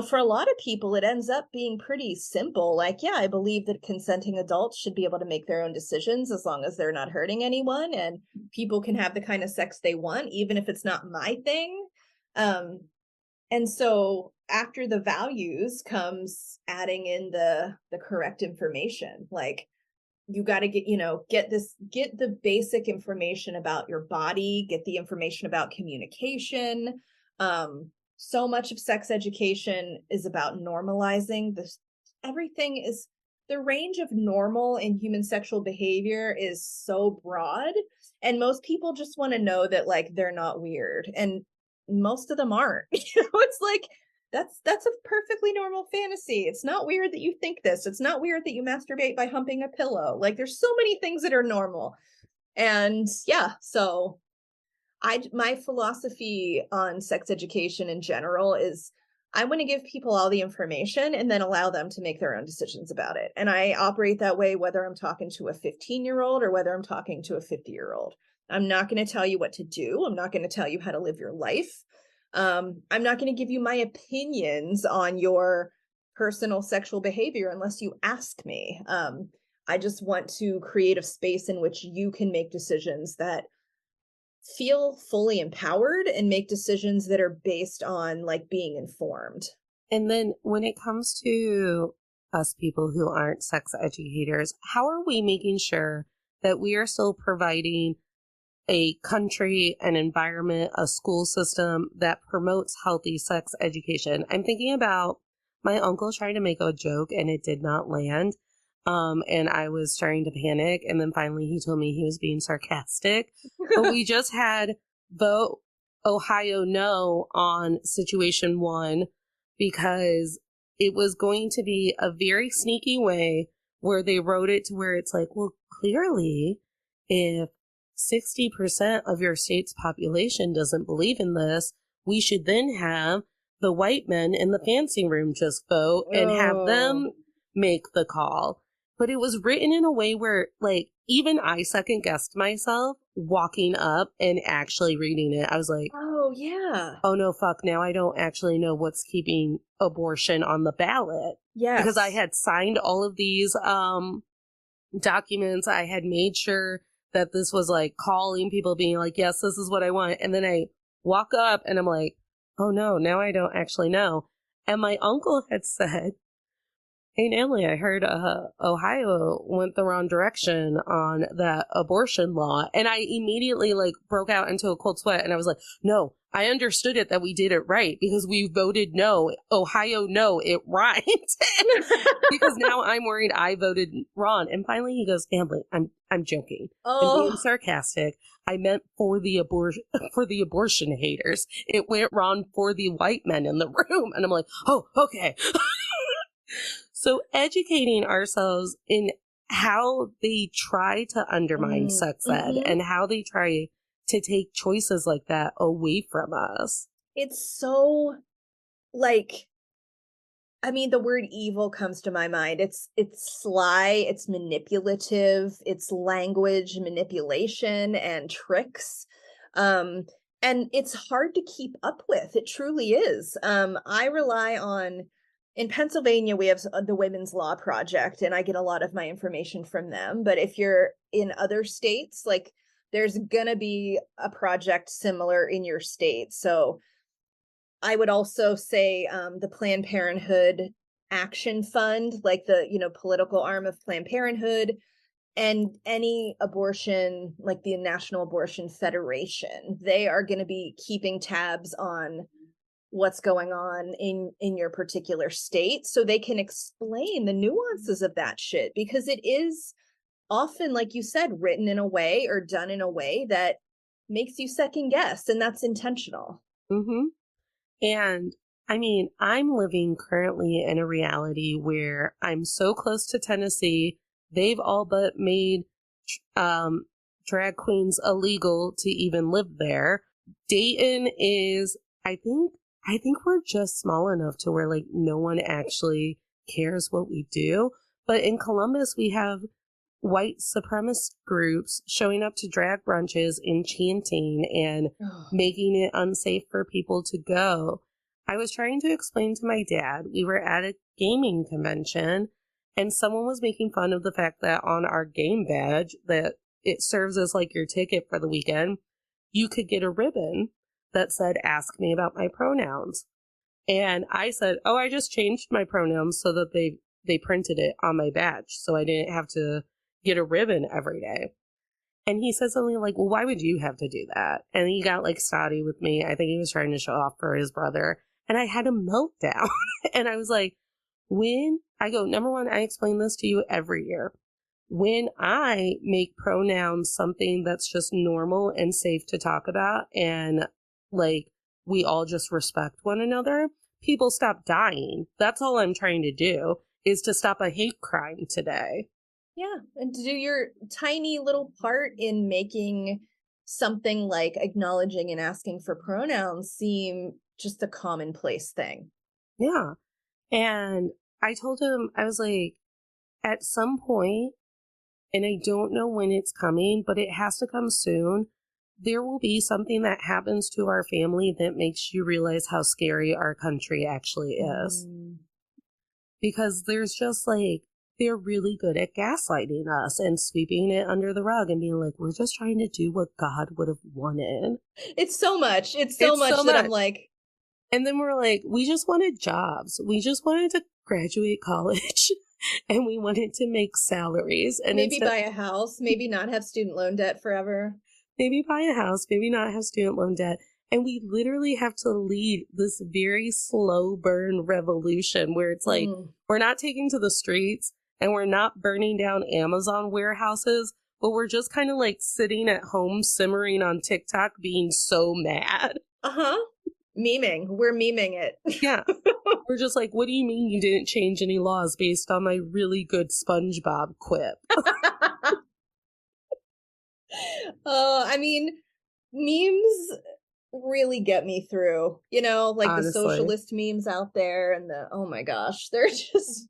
for a lot of people, it ends up being pretty simple. Like, yeah, I believe that consenting adults should be able to make their own decisions as long as they're not hurting anyone, and people can have the kind of sex they want, even if it's not my thing. And so after the values comes adding in the correct information. Like, you got to get the basic information about your body, get the information about communication. So much of sex education is about normalizing this. Everything is, the range of normal in human sexual behavior is so broad, and most people just want to know that like they're not weird, and most of them aren't. It's like, that's a perfectly normal fantasy. It's not weird that you think this. It's not weird that you masturbate by humping a pillow. Like, there's so many things that are normal. And yeah, so my philosophy on sex education in general is I want to give people all the information and then allow them to make their own decisions about it. And I operate that way whether I'm talking to a 15-year-old or whether I'm talking to a 50-year-old. I'm not going to tell you what to do. I'm not going to tell you how to live your life. I'm not going to give you my opinions on your personal sexual behavior unless you ask me. I just want to create a space in which you can make decisions that feel fully empowered and make decisions that are based on like being informed. And then when it comes to us people who aren't sex educators, how are we making sure that we are still providing a country, an environment, a school system that promotes healthy sex education? I'm thinking about my uncle trying to make a joke and it did not land. And I was starting to panic. And then finally he told me he was being sarcastic. But we just had vote Ohio no on situation 1 because it was going to be a very sneaky way where they wrote it to where it's like, well, clearly if 60% of your state's population doesn't believe in this, we should then have the white men in the fancy room just vote and have them make the call. but it was written in a way where, like, even I second guessed myself walking up and actually reading it. I was like, Oh, yeah. oh no, fuck, now I don't actually know what's keeping abortion on the ballot. Yes. Because I had signed all of these documents. I had made sure that this was like calling people, being like, yes, this is what I want. And then I walk up and I'm like, oh no, now I don't actually know. And my uncle had said, hey, Natalie, I heard Ohio went the wrong direction on that abortion law. And I immediately like broke out into a cold sweat. And I was like, no, I understood it that we did it right because we voted no. Ohio, no, it right. Because now I'm worried I voted wrong. And finally he goes, Natalie, I'm joking. I'm being sarcastic. I meant for the abortion haters. It went wrong for the white men in the room. And I'm like, oh, okay. So educating ourselves in how they try to undermine sex ed and how they try to take choices like that away from us. It's so, like, I mean, the word evil comes to my mind. It's sly, it's manipulative, it's language manipulation and tricks. And it's hard to keep up with. It truly is. I rely on, in Pennsylvania, we have the Women's Law Project, and I get a lot of my information from them. But if you're in other states, like, there's gonna be a project similar in your state. So I would also say the Planned Parenthood Action Fund, like the, political arm of Planned Parenthood, and any abortion, like the National Abortion Federation, they are going to be keeping tabs on what's going on in your particular state so they can explain the nuances of that shit, because it is often, like you said, written in a way or done in a way that makes you second guess, and that's intentional. And I mean, I'm living currently in a reality where I'm so close to Tennessee. They've all but made drag queens illegal to even live there. Dayton is, I think we're just small enough to where like no one actually cares what we do. But in Columbus, we have white supremacist groups showing up to drag brunches and chanting and making it unsafe for people to go. I was trying to explain to my dad, we were at a gaming convention and someone was making fun of the fact that on our game badge that it serves as like your ticket for the weekend, you could get a ribbon that said, ask me about my pronouns. And I said, oh, I just changed my pronouns so that they printed it on my badge so I didn't have to get a ribbon every day. And he said something like, well, why would you have to do that? And he got like snotty with me. I think he was trying to show off for his brother. And I had a meltdown. And I was like, number one, I explain this to you every year. When I make pronouns something that's just normal and safe to talk about, and like we all just respect one another, people stop dying. That's all I'm trying to do, is to stop a hate crime today. Yeah, and to do your tiny little part in making something like acknowledging and asking for pronouns seem just a commonplace thing. Yeah. And I told him, I was like, at some point, and I don't know when it's coming, but it has to come soon, there will be something that happens to our family that makes you realize how scary our country actually is. Because there's just like, they're really good at gaslighting us and sweeping it under the rug and being like, we're just trying to do what God would have wanted. It's so much. It's so much that I'm like. And then we're like, we just wanted jobs. We just wanted to graduate college and we wanted to make salaries. And maybe buy a house, maybe not have student loan debt forever. Maybe buy a house, maybe not have student loan debt. And we literally have to lead this very slow burn revolution where it's like, we're not taking to the streets and we're not burning down Amazon warehouses, but we're just kind of like sitting at home simmering on TikTok being so mad. Memeing. We're memeing it. Yeah. We're just like, what do you mean you didn't change any laws based on my really good SpongeBob quip? I mean, memes really get me through, like honestly. The socialist memes out there and oh my gosh, they're just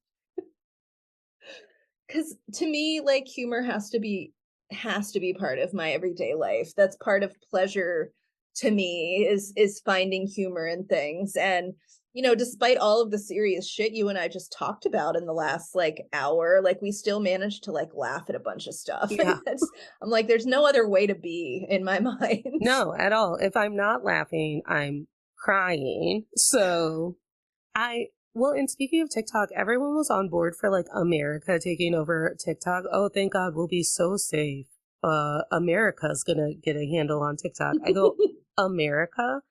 because to me, like, humor has to be part of my everyday life. That's part of pleasure to me, is finding humor in things. And despite all of the serious shit you and I just talked about in the last like hour, like we still managed to like laugh at a bunch of stuff. And Yeah. I'm like, there's no other way to be in my mind. No, at all. If I'm not laughing, I'm crying. So well, and speaking of TikTok, everyone was on board for like America taking over TikTok. Oh, thank God, we'll be so safe. America's gonna get a handle on TikTok. I go, America?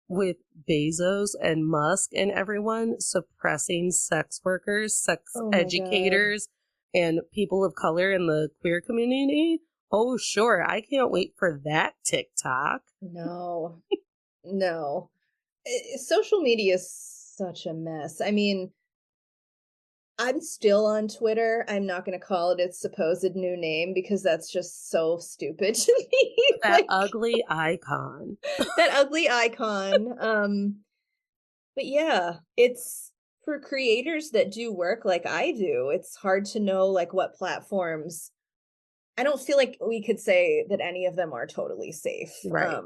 With Bezos and Musk and everyone suppressing sex workers, sex Oh my God. educators, and people of color in the queer community. Oh, sure. I can't wait for that TikTok. No, no. Social media is such a mess. I mean, I'm still on Twitter. I'm not going to call it its supposed new name because that's just so stupid to me. That Like ugly icon. that ugly icon. But yeah, it's for creators that do work like I do. It's hard to know like what platforms. I don't feel like we could say that any of them are totally safe. Right.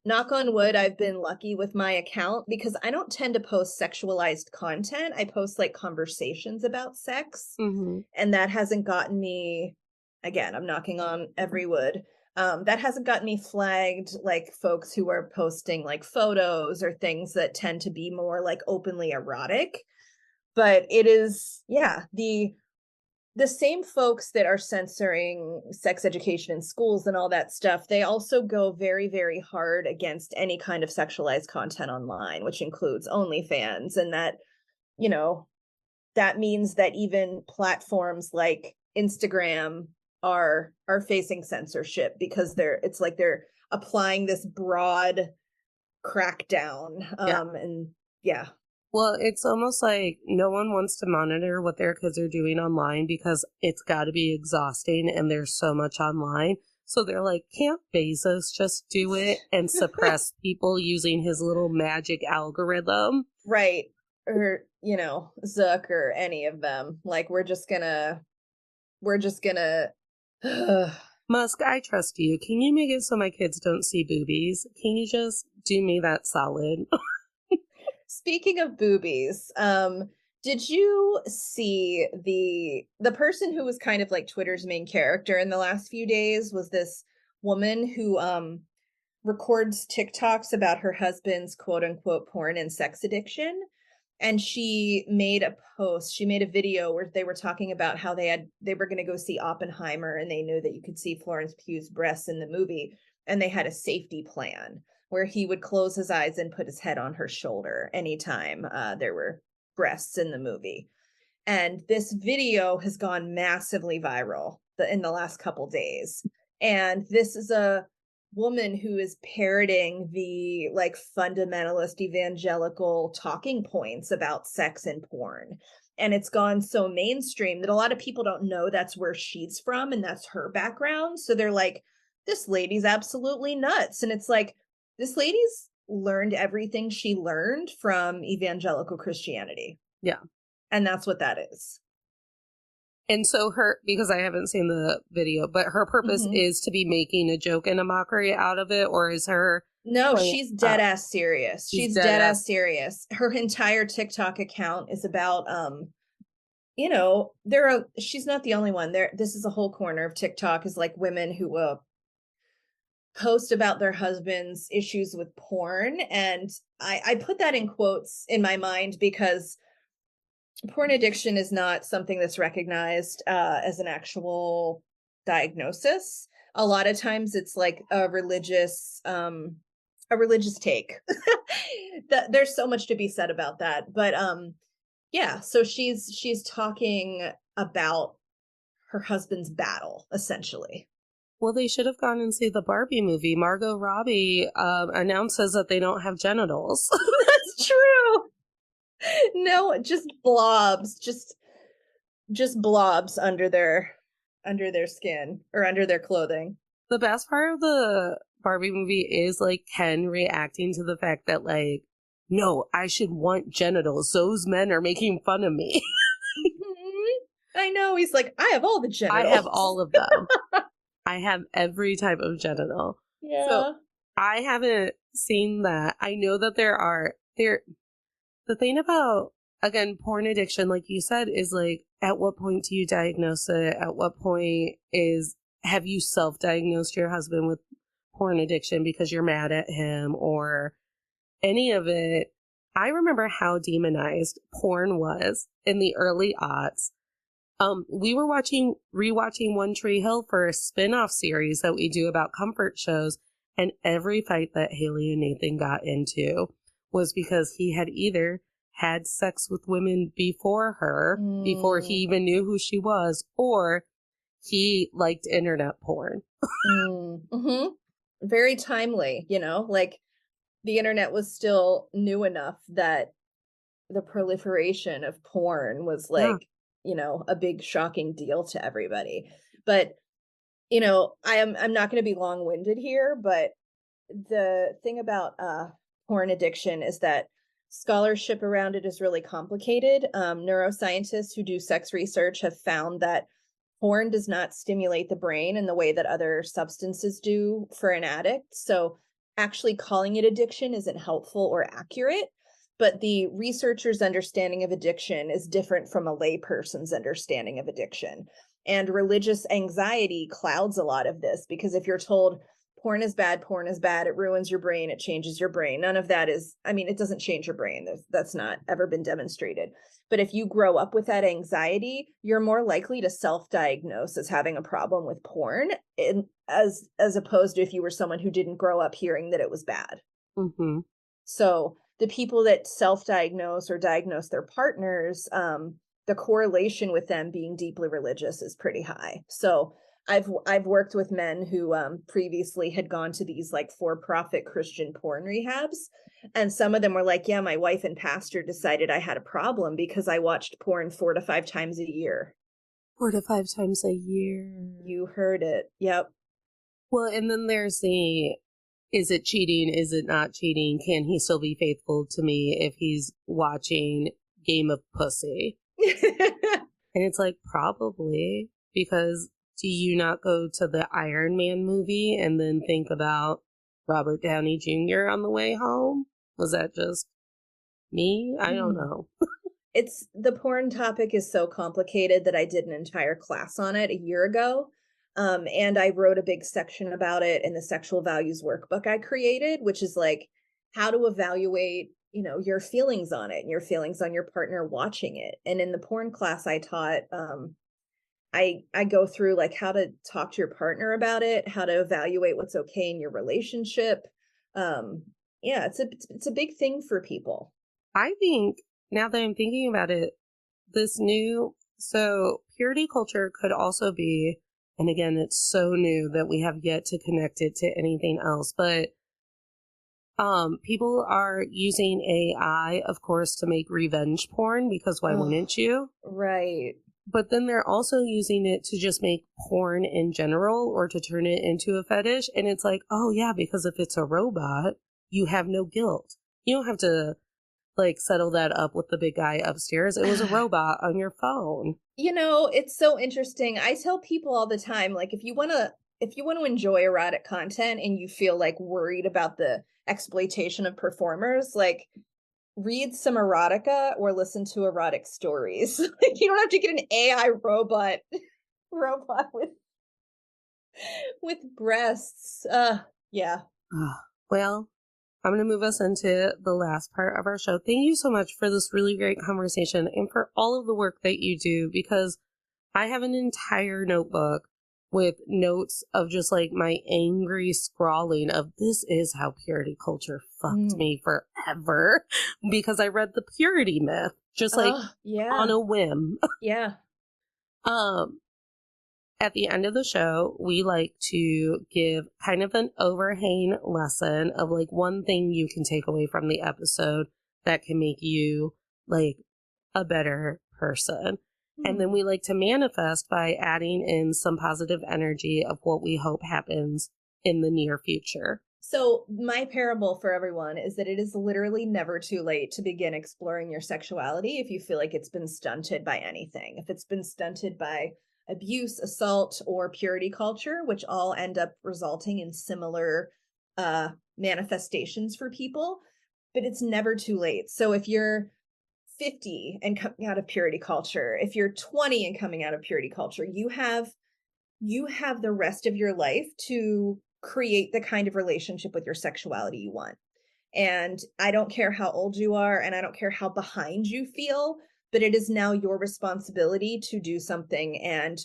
Knock on wood, I've been lucky with my account because I don't tend to post sexualized content. I post like conversations about sex, Mm-hmm. and that hasn't gotten me, again, I'm knocking on every wood. That hasn't gotten me flagged like folks who are posting like photos or things that tend to be more like openly erotic. But it is, yeah, the same folks that are censoring sex education in schools and all that stuff, they also go very, very hard against any kind of sexualized content online, which includes OnlyFans. And that means that even platforms like Instagram are facing censorship because it's like they're applying this broad crackdown. Yeah. And yeah. Well, it's almost like no one wants to monitor what their kids are doing online because it's got to be exhausting and there's so much online. So they're like, can't Bezos just do it and suppress people using his little magic algorithm? Right. Or, Zuck or any of them. Like, we're just gonna, Musk, I trust you. Can you make it so my kids don't see boobies? Can you just do me that solid? Speaking of boobies, did you see the person who was kind of like Twitter's main character in the last few days was this woman who records TikToks about her husband's quote unquote porn and sex addiction. And she made a video where they were talking about how they were going to go see Oppenheimer and they knew that you could see Florence Pugh's breasts in the movie, and they had a safety plan where he would close his eyes and put his head on her shoulder anytime there were breasts in the movie. And this video has gone massively viral in the last couple days. And this is a woman who is parroting the like fundamentalist evangelical talking points about sex and porn. And it's gone so mainstream that a lot of people don't know that's where she's from and that's her background. So they're like, this lady's absolutely nuts. And it's like, this lady's learned everything she learned from evangelical Christianity. Yeah. And that's what that is. And so because I haven't seen the video, but her purpose is to be making a joke and a mockery out of it, or is her... No, she's dead ass serious. She's dead ass serious. Her entire TikTok account is about, she's not the only one. This is a whole corner of TikTok is like women who post about their husband's issues with porn. And I put that in quotes in my mind because porn addiction is not something that's recognized as an actual diagnosis. A lot of times it's like a religious take. There's so much to be said about that. But yeah, so she's talking about her husband's battle, essentially. Well, they should have gone and see the Barbie movie. Margot Robbie announces that they don't have genitals. That's true. No, just blobs, just blobs under their skin or under their clothing. The best part of the Barbie movie is like Ken reacting to the fact that like, no, I should want genitals. Those men are making fun of me. I know. He's like, I have all the genitals. I have all of them. I have every type of genital. So Yeah. I haven't seen that. I know that the thing about, again, porn addiction, like you said, is like, at what point do you diagnose it? At what point have you self-diagnosed your husband with porn addiction because you're mad at him or any of it? I remember how demonized porn was in the early aughts. We were rewatching One Tree Hill for a spin-off series that we do about comfort shows, and every fight that Haley and Nathan got into was because he had either had sex with women before her, before he even knew who she was, or he liked internet porn. Mm-hmm. Very timely, like the internet was still new enough that the proliferation of porn was like, a big shocking deal to everybody. But, I'm not going to be long-winded here, but the thing about porn addiction is that scholarship around it is really complicated. Neuroscientists who do sex research have found that porn does not stimulate the brain in the way that other substances do for an addict. So actually calling it addiction isn't helpful or accurate. But the researcher's understanding of addiction is different from a layperson's understanding of addiction. And religious anxiety clouds a lot of this, because if you're told porn is bad, it ruins your brain, it changes your brain. None of that it doesn't change your brain. That's not ever been demonstrated. But if you grow up with that anxiety, you're more likely to self-diagnose as having a problem with porn, as opposed to if you were someone who didn't grow up hearing that it was bad. Mm-hmm. So the people that self-diagnose or diagnose their partners, the correlation with them being deeply religious is pretty high. So I've worked with men who previously had gone to these like for-profit Christian porn rehabs, and some of them were like, yeah, my wife and pastor decided I had a problem because I watched porn 4 to 5 times a year. 4 to 5 times a year. You heard it. Yep. Well, and then there's is it cheating? Is it not cheating? Can he still be faithful to me if he's watching Game of Pussy? And it's like, probably, because do you not go to the Iron Man movie and then think about Robert Downey Jr. on the way home? Was that just me? I don't know. The porn topic is so complicated that I did an entire class on it a year ago. And I wrote a big section about it in the sexual values workbook I created, which is like how to evaluate, your feelings on it and your feelings on your partner watching it. And in the porn class I taught, I go through like how to talk to your partner about it, how to evaluate what's okay in your relationship. It's a big thing for people. I think, now that I'm thinking about it, so purity culture could also be, and again, it's so new that we have yet to connect it to anything else, but people are using AI, of course, to make revenge porn, because why wouldn't you? Right. But then they're also using it to just make porn in general, or to turn it into a fetish. And it's like, oh yeah, because if it's a robot, you have no guilt. You don't have to like settle that up with the big guy upstairs. It was a robot on your phone. It's so interesting. I tell people all the time, like, if you want to enjoy erotic content and you feel like worried about the exploitation of performers, like, read some erotica or listen to erotic stories. Like, you don't have to get an AI robot with breasts. Yeah. Well, I'm going to move us into the last part of our show. Thank you so much for this really great conversation and for all of the work that you do, because I have an entire notebook with notes of just like my angry scrawling of this is how purity culture fucked me forever, because I read the purity myth just like on a whim. Yeah. At the end of the show, we like to give kind of an overhang lesson of like one thing you can take away from the episode that can make you like a better person. And then we like to manifest by adding in some positive energy of what we hope happens in the near future. So my parable for everyone is that it is literally never too late to begin exploring your sexuality if you feel like it's been stunted by anything. If it's been stunted by abuse, assault, or purity culture, which all end up resulting in similar manifestations for people, but it's never too late. So if you're 50 and coming out of purity culture, if you're 20 and coming out of purity culture, you have the rest of your life to create the kind of relationship with your sexuality you want. And I don't care how old you are, and I don't care how behind you feel, but it is now your responsibility to do something and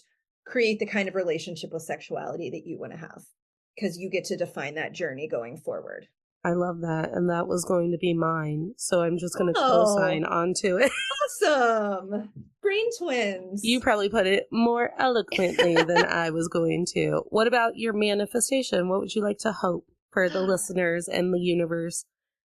create the kind of relationship with sexuality that you want to have, because you get to define that journey going forward. I love that. And that was going to be mine. So I'm just going to Oh, co-sign onto it. awesome. Brain twins. You probably put it more eloquently than I was going to. What about your manifestation? What would you like to hope for the listeners and the universe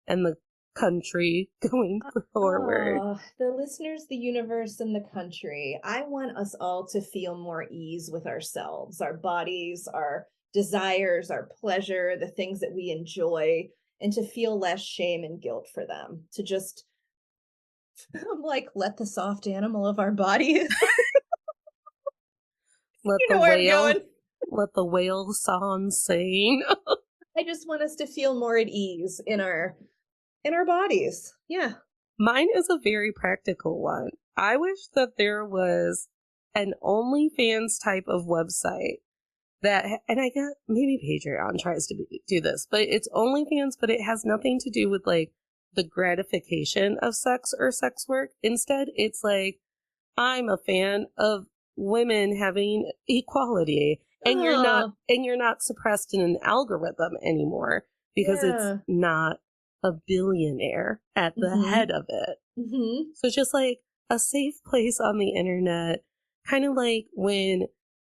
and the country going forward? The listeners, the universe, and the country. I want us all to feel more ease with ourselves, our bodies, our desires, our pleasure, the things that we enjoy, and to feel less shame and guilt for them. To just, I'm like, let the soft animal of our bodies. Let You know where I'm going. let the whale song sing. I just want us to feel more at ease in our bodies. Yeah. Mine is a very practical one. I wish that there was an OnlyFans type of website that, and I guess maybe Patreon tries to do this, but it's OnlyFans, but it has nothing to do with like the gratification of sex or sex work. Instead, it's like, I'm a fan of women having equality, and you're not suppressed in an algorithm anymore because it's not a billionaire at the head of it. Mm-hmm. So just like a safe place on the internet, kind of like when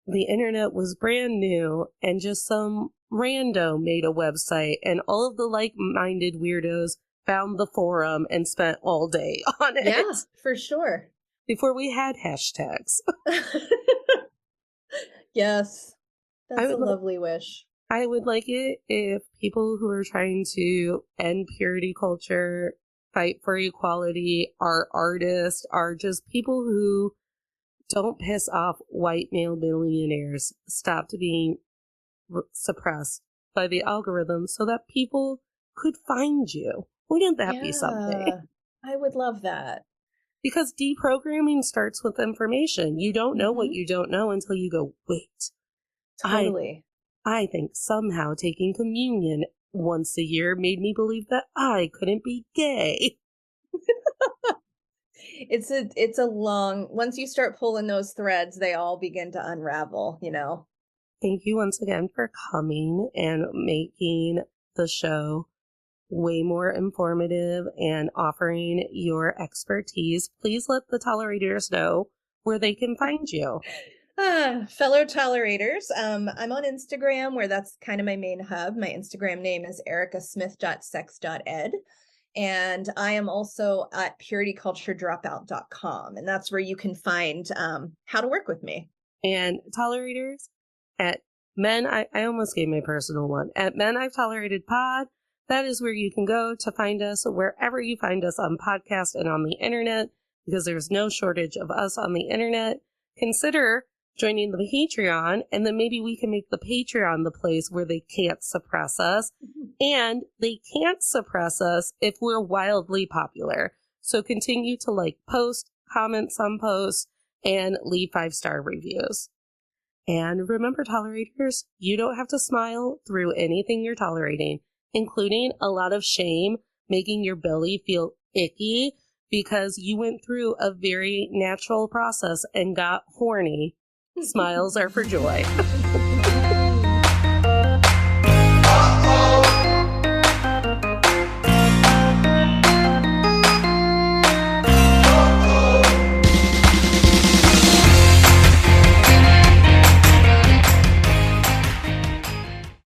the internet was brand new and just some rando made a website and all of the like-minded weirdos found the forum and spent all day on it. Yeah, for sure. Before we had hashtags. Yes, that's a lovely wish. I would like it if people who are trying to end purity culture, fight for equality, are artists, are just people who don't piss off white male millionaires, stopped being suppressed by the algorithm so that people could find you. Wouldn't that be something? I would love that. Because deprogramming starts with information. You don't know what you don't know until you go, wait. Totally. I think somehow taking communion once a year made me believe that I couldn't be gay. It's a long, once you start pulling those threads, they all begin to unravel, you know. Thank you once again for coming and making the show way more informative and offering your expertise. Please let the tolerators know where they can find you. Fellow tolerators, I'm on Instagram, where that's kind of my main hub. My Instagram name is ericasmith.sex.ed. And I am also at purityculturedropout.com. And that's where you can find how to work with me. And tolerators at Men, I almost gave my personal one. At Men I've Tolerated Pod, that is where you can go to find us wherever you find us on podcast and on the internet, because there's no shortage of us on the internet. Consider joining the Patreon, and then maybe we can make the Patreon the place where they can't suppress us. And they can't suppress us if we're wildly popular. So continue to like post, comment some posts, and leave 5-star reviews. And remember, tolerators, you don't have to smile through anything you're tolerating, including a lot of shame, making your belly feel icky because you went through a very natural process and got horny. Smiles are for joy.